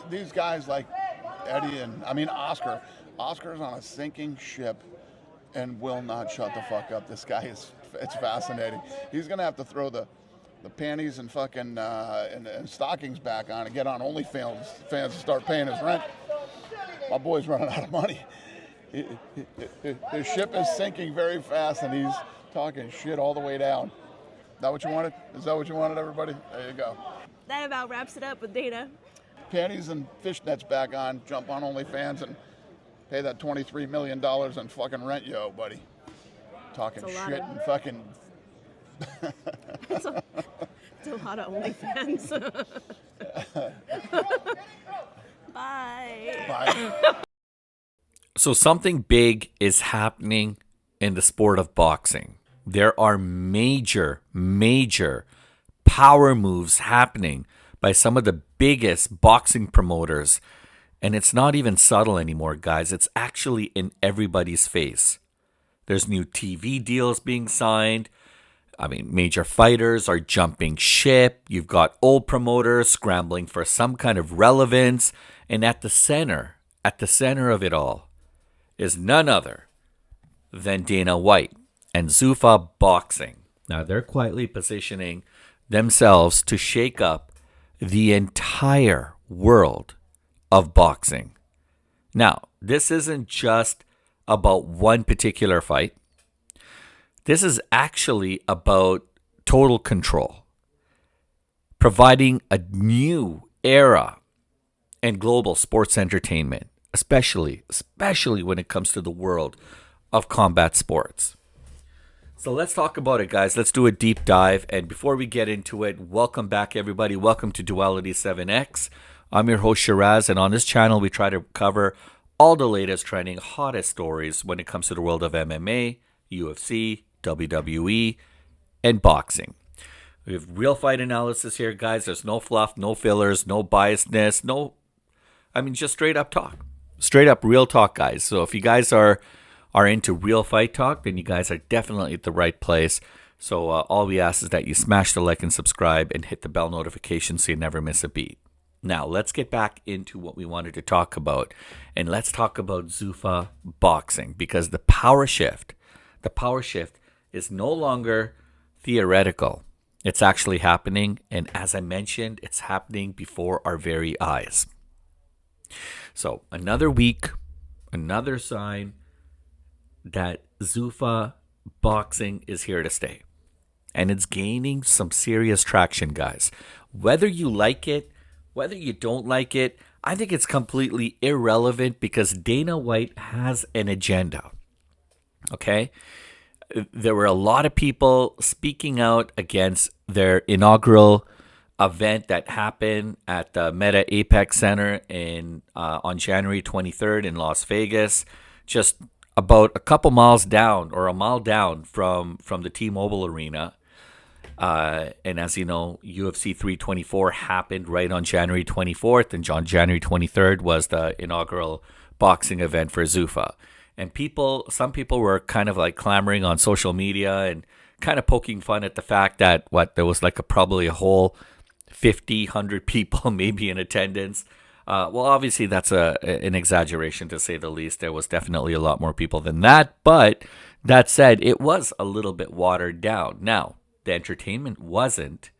these guys like Eddie and Oscar. Oscar's on a sinking ship and will not shut the fuck up. This guy it's fascinating. He's gonna have to throw the panties and fucking and stockings back on and get on OnlyFans fans to start paying his rent. My boy's running out of money. His ship is sinking very fast, and he's talking shit all the way down. Is that what you wanted? Is that what you wanted, everybody? There you go. That about wraps it up with Dana. Panties and fishnets back on, jump on OnlyFans, and pay that $23 million in fucking rent, yo, buddy. Talking shit and fucking... It's a lot of OnlyFans. Bye. Bye. So something big is happening in the sport of boxing. There are major power moves happening by some of the biggest boxing promoters. And it's not even subtle anymore, guys. It's actually in everybody's face. There's new TV deals being signed. Major fighters are jumping ship. You've got old promoters scrambling for some kind of relevance. And at the center of it all, is none other than Dana White and Zuffa Boxing. Now, they're quietly positioning themselves to shake up the entire world of boxing. Now, this isn't just about one particular fight. This is actually about total control, providing a new era in global sports entertainment, especially when it comes to the world of combat sports. So let's talk about it, guys. Let's do a deep dive. And before we get into it, welcome back, everybody. Welcome to Duality 7X. I'm your host, Shiraz, and on this channel, we try to cover all the latest trending, hottest stories when it comes to the world of MMA, UFC, WWE, and boxing. We have real fight analysis here, guys. There's no fluff, no fillers, no biasness, just straight up talk. Straight up real talk, guys. So if you guys are into real fight talk, then you guys are definitely at the right place. So all we ask is that you smash the like and subscribe and hit the bell notification so you never miss a beat. Now, let's get back into what we wanted to talk about. And let's talk about Zuffa Boxing, because the power shift is no longer theoretical. It's actually happening. And as I mentioned, it's happening before our very eyes. So another week, another sign that Zuffa Boxing is here to stay. And it's gaining some serious traction, guys. Whether you like it, whether you don't like it, I think it's completely irrelevant because Dana White has an agenda. Okay? There were a lot of people speaking out against their inaugural event that happened at the Meta Apex Center on January 23rd in Las Vegas, just about a couple miles down or a mile down from the T-Mobile Arena. And as you know, UFC 324 happened right on January 24th, and on January 23rd was the inaugural boxing event for Zuffa. And some people were kind of like clamoring on social media and kind of poking fun at the fact that there was probably a whole 50, 100 people maybe in attendance. Well, obviously that's an exaggeration to say the least. There was definitely a lot more people than that. But that said, it was a little bit watered down. Now, the entertainment wasn't.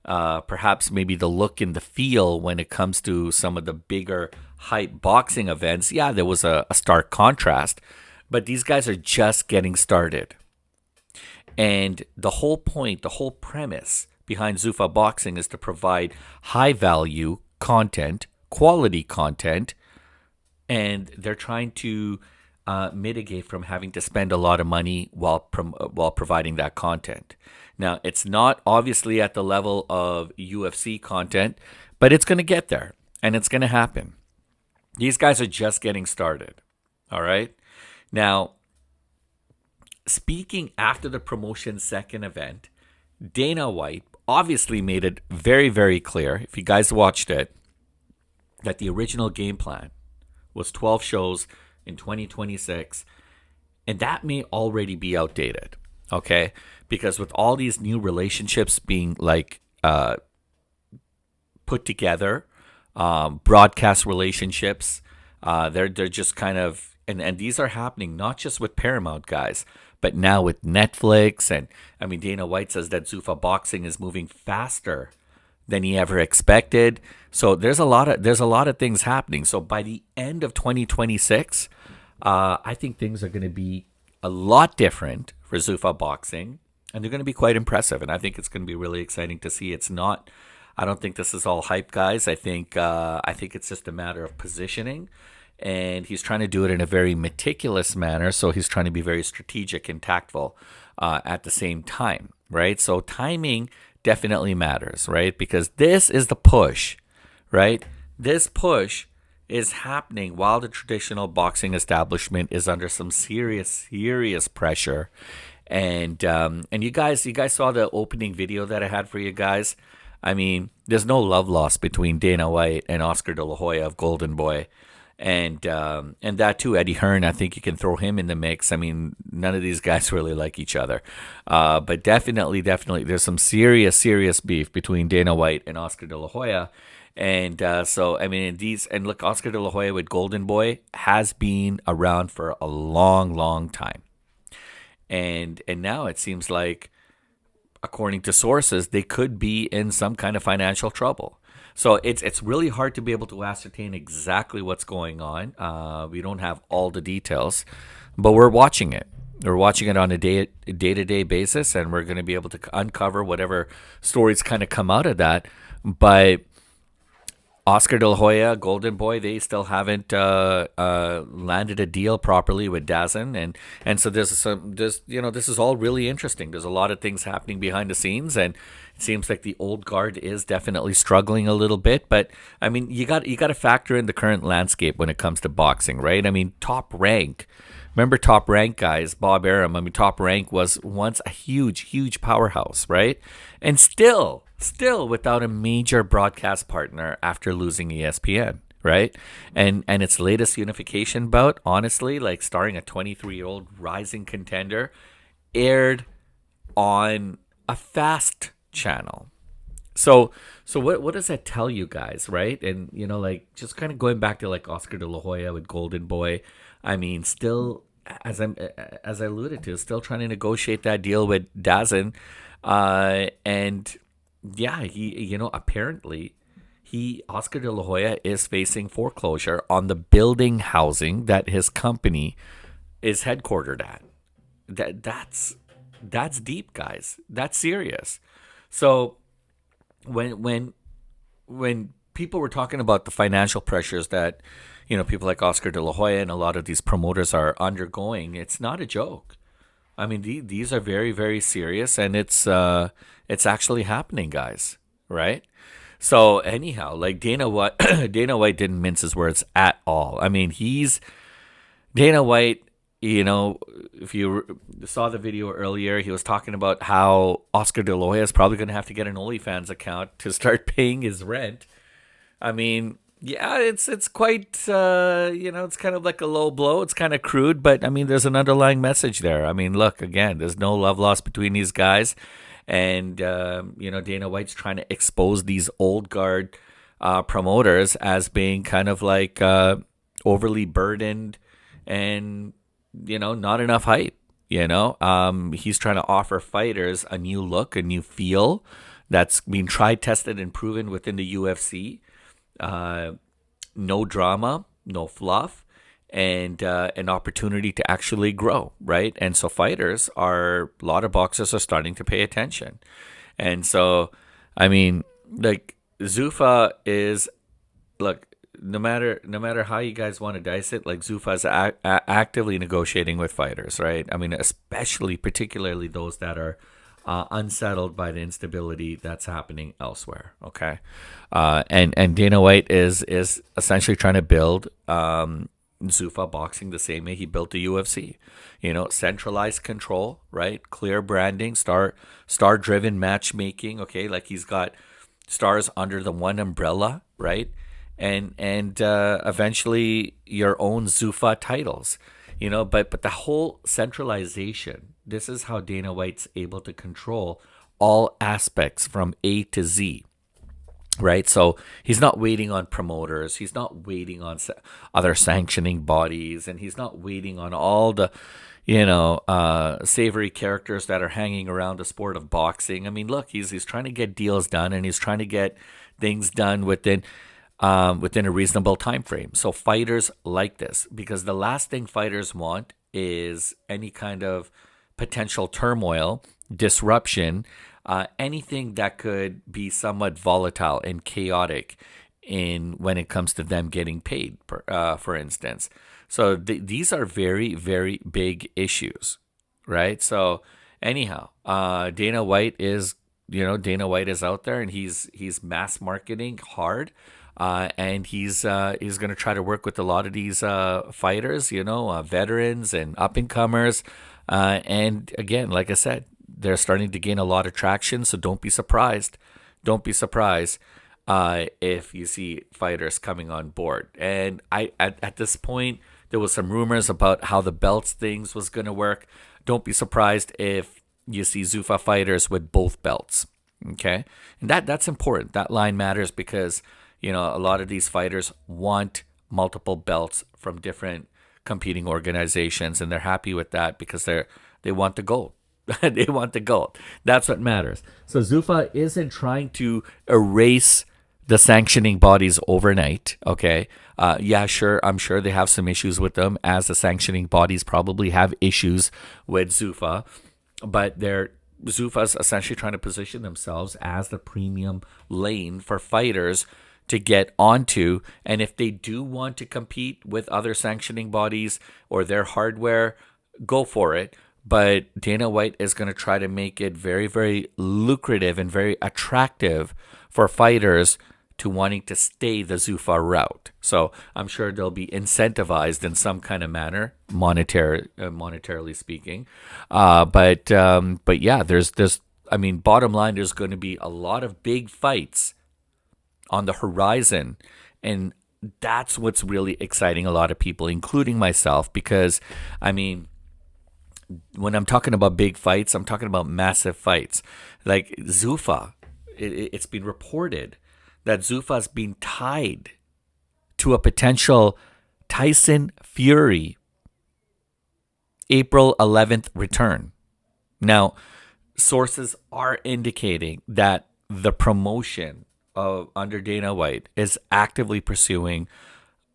Perhaps maybe the look and the feel when it comes to some of the bigger hype boxing events. Yeah, there was a stark contrast. But these guys are just getting started. And the whole point, the whole premise behind Zuffa Boxing is to provide high-value content, quality content, and they're trying to mitigate from having to spend a lot of money while providing that content. Now, it's not obviously at the level of UFC content, but it's going to get there, and it's going to happen. These guys are just getting started, all right? Now, speaking after the promotion's second event, Dana White obviously made it very, very clear, if you guys watched it, that the original game plan was 12 shows in 2026, and that may already be outdated, okay? Because with all these new relationships being put together broadcast relationships. They're just kind of, and these are happening not just with Paramount, guys, but now with Netflix. And I mean, Dana White says that Zuffa Boxing is moving faster than he ever expected. So there's a lot of things happening. So by the end of 2026, I think things are going to be a lot different for Zuffa Boxing, and they're going to be quite impressive. And I think it's going to be really exciting to see. It's not. I don't think this is all hype, guys. I think it's just a matter of positioning, and he's trying to do it in a very meticulous manner. So he's trying to be very strategic and tactful at the same time, right? So timing definitely matters, right? Because this is the push, right? This push is happening while the traditional boxing establishment is under some serious pressure. And you guys saw the opening video that I had for you guys. I mean, there's no love lost between Dana White and Oscar De La Hoya of Golden Boy. And that too, Eddie Hearn, I think you can throw him in the mix. I mean, none of these guys really like each other. But definitely, there's some serious beef between Dana White and Oscar De La Hoya. And so, I mean, and look, Oscar De La Hoya with Golden Boy has been around for a long time. And now it seems like, according to sources, they could be in some kind of financial trouble. So it's really hard to be able to ascertain exactly what's going on. We don't have all the details, but we're watching it. We're watching it on a day-to-day basis, and we're going to be able to uncover whatever stories kind of come out of that. But Oscar De La Hoya, Golden Boy, they still haven't landed a deal properly with DAZN, and so this is all really interesting. There's a lot of things happening behind the scenes, and it seems like the old guard is definitely struggling a little bit. But I mean, you got to factor in the current landscape when it comes to boxing, right? I mean, Top Rank. Remember Top Rank, guys, Bob Arum. I mean, Top Rank was once a huge powerhouse, right? And still without a major broadcast partner after losing ESPN, right? And its latest unification bout, honestly, like starring a 23-year-old rising contender, aired on a fast channel. So what does that tell you guys, right? And like just kind of going back to like Oscar De La Hoya with Golden Boy, I mean, still as I alluded to, still trying to negotiate that deal with DAZN, and yeah, he apparently Oscar De La Hoya is facing foreclosure on the building housing that his company is headquartered at. That's deep, guys. That's serious. So when people were talking about the financial pressures that people like Oscar De La Hoya and a lot of these promoters are undergoing, it's not a joke. I mean, these are very serious, and it's actually happening, guys. Right? So anyhow, like Dana White didn't mince his words at all. I mean, Dana White. If you saw the video earlier, he was talking about how Oscar De La Hoya is probably going to have to get an OnlyFans account to start paying his rent. I mean, yeah, it's quite, it's kind of like a low blow. It's kind of crude, but I mean, there's an underlying message there. I mean, look, again, there's no love lost between these guys. And, Dana White's trying to expose these old guard promoters as being kind of like overly burdened and, not enough hype. He's trying to offer fighters a new look, a new feel that's been tried, tested, and proven within the UFC. No drama, no fluff, and an opportunity to actually grow, right? And so a lot of boxers are starting to pay attention. And so, I mean, like, Zuffa is, look, no matter how you guys want to dice it, like, Zuffa is actively negotiating with fighters, right? I mean, particularly those that are unsettled by the instability that's happening elsewhere. Okay, and Dana White is essentially trying to build Zuffa Boxing the same way he built the UFC. Centralized control, right? Clear branding, star driven matchmaking. Okay, like he's got stars under the one umbrella, right? And eventually your own Zuffa titles. But the whole centralization. This is how Dana White's able to control all aspects from A to Z. right? So he's not waiting on promoters, he's not waiting on other sanctioning bodies, and he's not waiting on all the savory characters that are hanging around the sport of boxing. I mean, look, he's trying to get deals done, and he's trying to get things done within a reasonable time frame. So fighters like this, because the last thing fighters want is any kind of potential turmoil, disruption, anything that could be somewhat volatile and chaotic in when it comes to them getting paid, for instance. So these are very, very big issues, right? So anyhow, Dana White is out there, and he's mass marketing hard. And he's going to try to work with a lot of these fighters, veterans and up and comers. And again, like I said, they're starting to gain a lot of traction. So don't be surprised. Don't be surprised if you see fighters coming on board. And at this point, there was some rumors about how the belts things was going to work. Don't be surprised if you see Zuffa fighters with both belts. Okay, and that's important. That line matters because a lot of these fighters want multiple belts from different competing organizations, and they're happy with that because they want the gold. They want the gold. That's what matters. So Zuffa isn't trying to erase the sanctioning bodies overnight. Okay. Yeah, sure. I'm sure they have some issues with them, as the sanctioning bodies probably have issues with Zuffa, but Zuffa's essentially trying to position themselves as the premium lane for fighters to get onto. And if they do want to compete with other sanctioning bodies or their hardware, go for it. But Dana White is going to try to make it very, very lucrative and very attractive for fighters to wanting to stay the Zuffa route. So I'm sure they'll be incentivized in some kind of manner, monetarily speaking. But yeah, bottom line, there's going to be a lot of big fights on the horizon, and that's what's really exciting a lot of people, including myself, because when I'm talking about big fights, I'm talking about massive fights. Like Zuffa, it's been reported that Zuffa's been tied to a potential Tyson Fury April 11th return. Now, sources are indicating that the promotion under Dana White is actively pursuing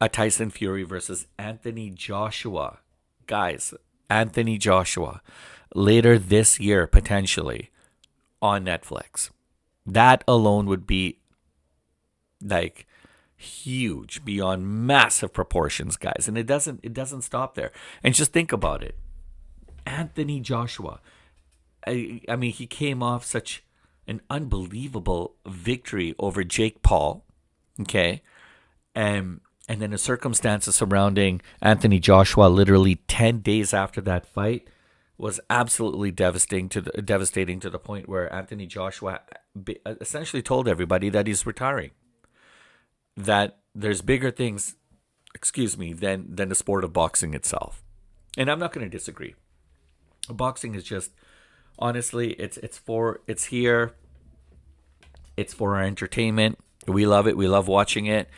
a Tyson Fury versus Anthony Joshua. Guys, Anthony Joshua later this year, potentially on Netflix. That alone would be like huge, beyond massive proportions, guys. And it doesn't stop there. And just think about it. Anthony Joshua, I mean, he came off such an unbelievable victory over Jake Paul, okay? And then the circumstances surrounding Anthony Joshua literally 10 days after that fight was absolutely devastating to the point where Anthony Joshua essentially told everybody that he's retiring. That there's bigger things, than the sport of boxing itself. And I'm not going to disagree. Boxing is just, honestly, it's here. It's for our entertainment. We love it. We love watching it.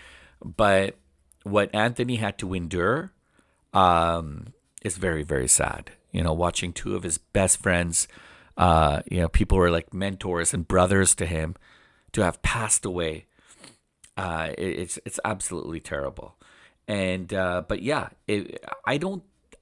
But what Anthony had to endure is very, very sad. Watching two of his best friends, people who are like mentors and brothers to him, to have passed away. It's absolutely terrible. And but yeah,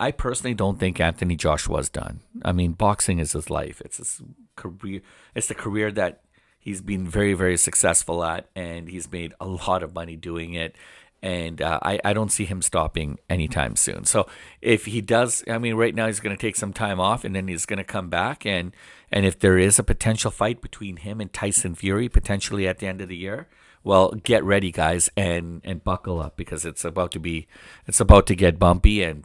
I personally don't think Anthony Joshua's done. I mean, boxing is his life. It's his career. It's the career that he's been very, very successful at, and he's made a lot of money doing it. And I don't see him stopping anytime soon. So if he does, right now he's going to take some time off, and then he's going to come back. And if there is a potential fight between him and Tyson Fury, potentially at the end of the year, well, get ready, guys, and buckle up, because it's about to get bumpy and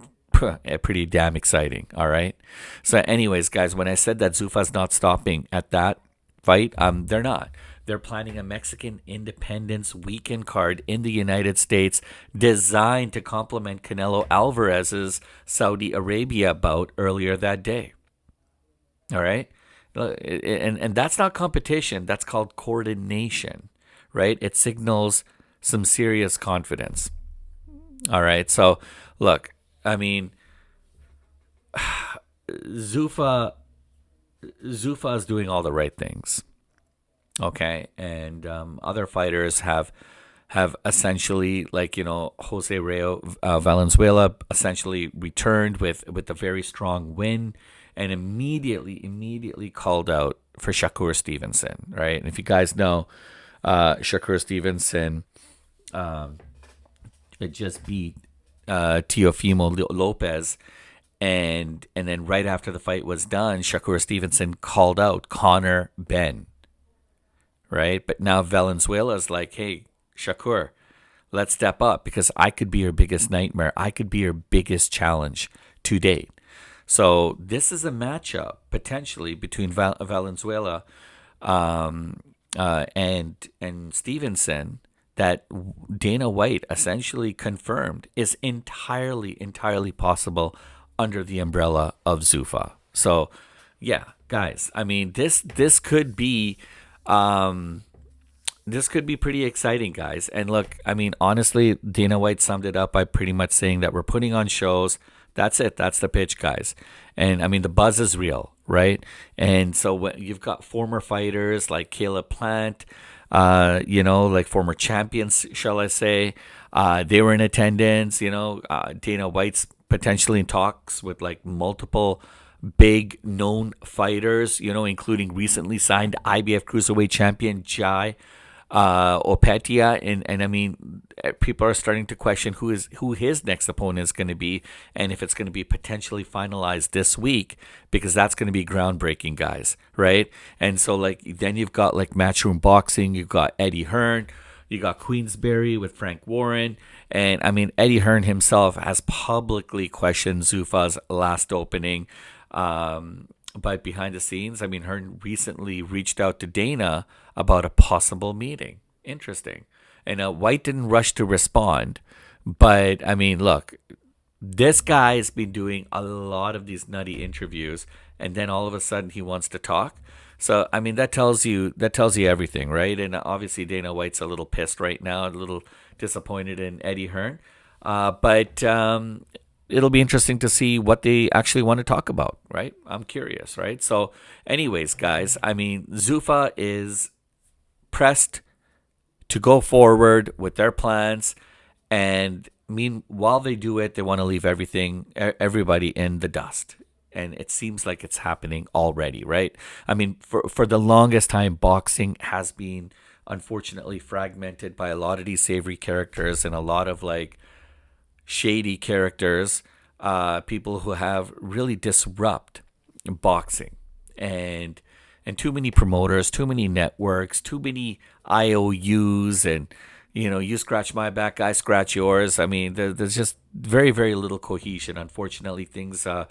pretty damn exciting. All right. So anyways, guys, when I said that Zuffa's not stopping at that fight, they're not. They're planning a Mexican Independence weekend card in the United States designed to complement Canelo Alvarez's Saudi Arabia bout earlier that day. All right? And that's not competition. That's called coordination, right? It signals some serious confidence. All right. So, look, I mean, Zuffa is doing all the right things. Okay, and other fighters have essentially, like, Jose Rayo Valenzuela essentially returned with a very strong win, and immediately called out for Shakur Stevenson, right? And if you guys know, Shakur Stevenson, it just beat Teofimo Lopez. And then right after the fight was done, Shakur Stevenson called out Conor Benn, right? But now Valenzuela's like, hey, Shakur, let's step up because I could be your biggest nightmare. I could be your biggest challenge to date. So this is a matchup potentially between Valenzuela and Stevenson that Dana White essentially confirmed is entirely possible under the umbrella of Zuffa. So, yeah, guys, I mean, this could be pretty exciting, guys. And look, I mean, honestly, Dana White summed it up by pretty much saying that we're putting on shows. That's it. That's the pitch, guys. And I mean, the buzz is real, right? And so when you've got former fighters like Caleb Plant, like former champions, shall I say, they were in attendance. Dana White's potentially in talks with like multiple big known fighters, including recently signed IBF cruiserweight champion Jai Opetia, and I mean, people are starting to question who his next opponent is going to be, and if it's going to be potentially finalized this week, because that's going to be groundbreaking, guys, right? And so like then you've got like Matchroom Boxing, you've got Eddie Hearn, you got Queensberry with Frank Warren, and I mean Eddie Hearn himself has publicly questioned Zuffa's last opening. But behind the scenes, I mean, Hearn recently reached out to Dana about a possible meeting. Interesting. And White didn't rush to respond. But, I mean, look, this guy's been doing a lot of these nutty interviews, and then all of a sudden he wants to talk. So, I mean, that tells you everything, right? And obviously Dana White's a little pissed right now, a little disappointed in Eddie Hearn. But it'll be interesting to see what they actually want to talk about, right? I'm curious, right? So anyways, guys, I mean, Zuffa is pressed to go forward with their plans. And while they do it, they want to leave everybody in the dust. And it seems like it's happening already, right? I mean, for the longest time, boxing has been unfortunately fragmented by a lot of these savory characters and a lot of like shady characters, people who have really disrupt boxing, and too many promoters, too many networks, too many IOUs, and you scratch my back, I scratch yours. I mean, there's just very, very little cohesion. Unfortunately, things are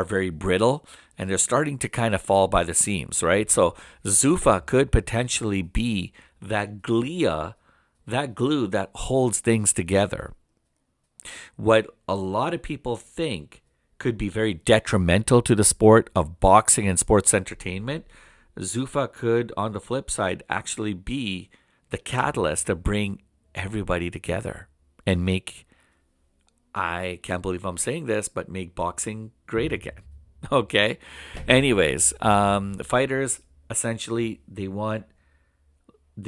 very brittle, and they're starting to kind of fall by the seams, right? So Zuffa could potentially be that glue that holds things together. What a lot of people think could be very detrimental to the sport of boxing and sports entertainment, Zuffa could, on the flip side, actually be the catalyst to bring everybody together and make, I can't believe I'm saying this, but make boxing great again. Okay? Anyways, the fighters, essentially, they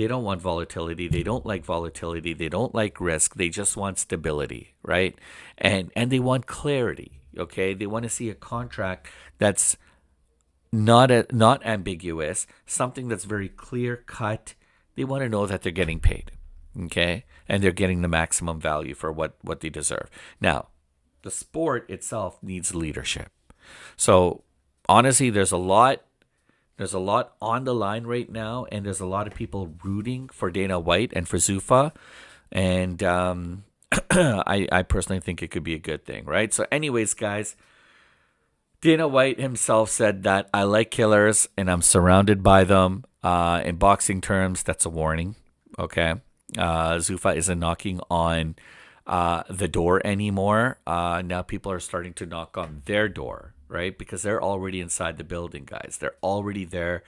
don't want volatility. They don't like volatility. They don't like risk. They just want stability, right? And they want clarity, okay? They want to see a contract that's not ambiguous, something that's very clear cut. They want to know that they're getting paid, okay? And they're getting the maximum value for what they deserve. Now, the sport itself needs leadership. So, honestly, there's a lot on the line right now, and there's a lot of people rooting for Dana White and for Zuffa. And I personally think it could be a good thing, right? So anyways, guys, Dana White himself said that I like killers and I'm surrounded by them. In boxing terms, that's a warning, okay? Zuffa isn't knocking on the door anymore. Now people are starting to knock on their door, right? Because they're already inside the building, guys. They're already there.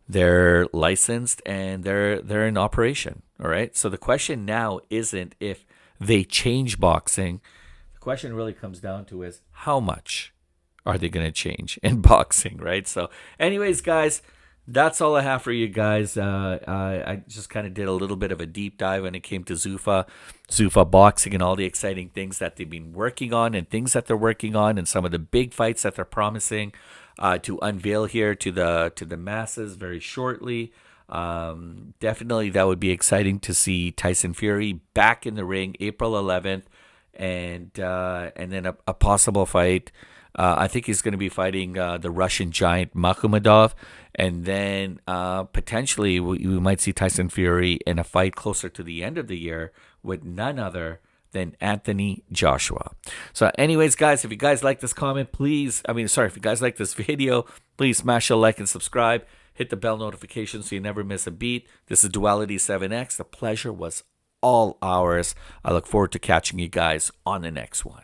They're licensed and they're in operation. All right. So the question now isn't if they change boxing. The question really comes down to is how much are they going to change in boxing, right? So, anyways, guys, that's all I have for you guys. I just kind of did a little bit of a deep dive when it came to Zuffa Boxing, and all the exciting things that they've been working on and things that they're working on, and some of the big fights that they're promising to unveil here to the masses very shortly. Definitely, that would be exciting to see Tyson Fury back in the ring April 11th, and then a possible fight. I think he's going to be fighting the Russian giant Makhmudov, and then potentially we might see Tyson Fury in a fight closer to the end of the year with none other than Anthony Joshua. So anyways, guys, if you guys like this if you guys like this video, please smash a like and subscribe. Hit the bell notification so you never miss a beat. This is Duality 7X. The pleasure was all ours. I look forward to catching you guys on the next one.